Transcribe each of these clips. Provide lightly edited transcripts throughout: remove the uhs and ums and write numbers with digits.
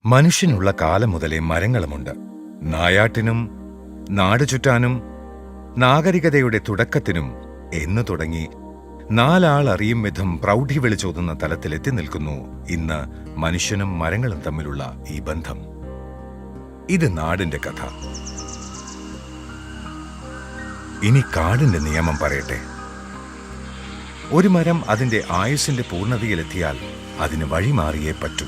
മനുഷ്യനുള്ള കാലം മുതലേ മരങ്ങളുമുണ്ട്. നായാട്ടിനും നാടുചുറ്റാനും നാഗരികതയുടെ തുടക്കത്തിനും എന്നു തുടങ്ങി നാലാൾ അറിയും വിധം പ്രൗഢി വിളിച്ചോതുന്ന തലത്തിലെത്തി നിൽക്കുന്നു ഇന്ന് മനുഷ്യനും മരങ്ങളും തമ്മിലുള്ള ഈ ബന്ധം. ഇത് നാടിന്റെ കഥ. ഇനി കാടിന്റെ നിയമം പറയട്ടെ. ഒരു മരം അതിന്റെ ആയുസ്സിന്റെ പൂർണ്ണതയിലെത്തിയാൽ അതിന് വഴിമാറിയേ പറ്റൂ.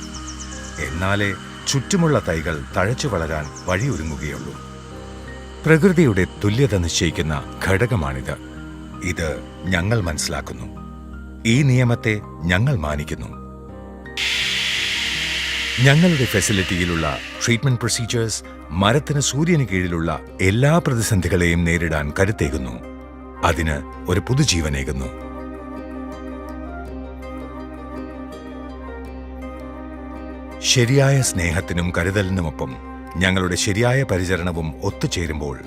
എന്നാലേ ചുറ്റുമുള്ള തൈകൾ തഴച്ചു വളരാൻ വഴിയൊരുങ്ങുകയുള്ളൂ. പ്രകൃതിയുടെ തുല്യത നിശ്ചയിക്കുന്ന ഘടകമാണിത്. ഇത് ഞങ്ങൾ മനസ്സിലാക്കുന്നു. ഈ നിയമത്തെ ഞങ്ങൾ മാനിക്കുന്നു. ഞങ്ങളുടെ ഫെസിലിറ്റിയിലുള്ള ട്രീറ്റ്മെന്റ് പ്രൊസീജിയേഴ്സ് മരത്തിന് സൂര്യന് കീഴിലുള്ള എല്ലാ പ്രതിസന്ധികളെയും നേരിടാൻ കരുത്തേകുന്നു. അതിന് ഒരു പുതുജീവനേകുന്നു. ശരിയായ സ്നേഹത്തിനും കരുതലിനുമൊപ്പം ഞങ്ങളുടെ ശരിയായ പരിചരണവും ഒത്തുചേരുമ്പോൾ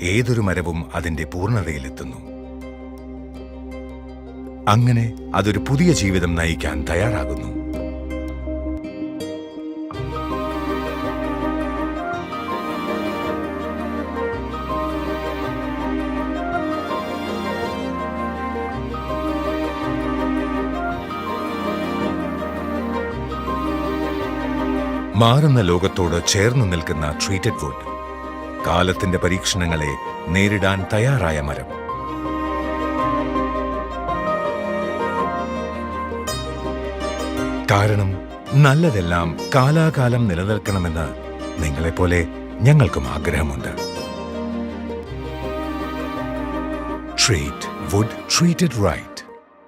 ഏതൊരു മരവും അതിന്റെ പൂർണ്ണതയിലെത്തുന്നു. അങ്ങനെ അതൊരു പുതിയ ജീവിതം നയിക്കാൻ തയ്യാറാകുന്നു. മാറുന്ന ലോകത്തോട് ചേർന്നു നിൽക്കുന്ന ട്രീറ്റഡ് വുഡ്, കാലത്തിന്റെ പരീക്ഷണങ്ങളെ നേരിടാൻ തയ്യാറായ മരം. കാരണം നല്ലതെല്ലാം കാലാകാലം നിലനിൽക്കണമെന്ന് നിങ്ങളെപ്പോലെ ഞങ്ങൾക്കും ആഗ്രഹമുണ്ട്. Treat wood, treated right.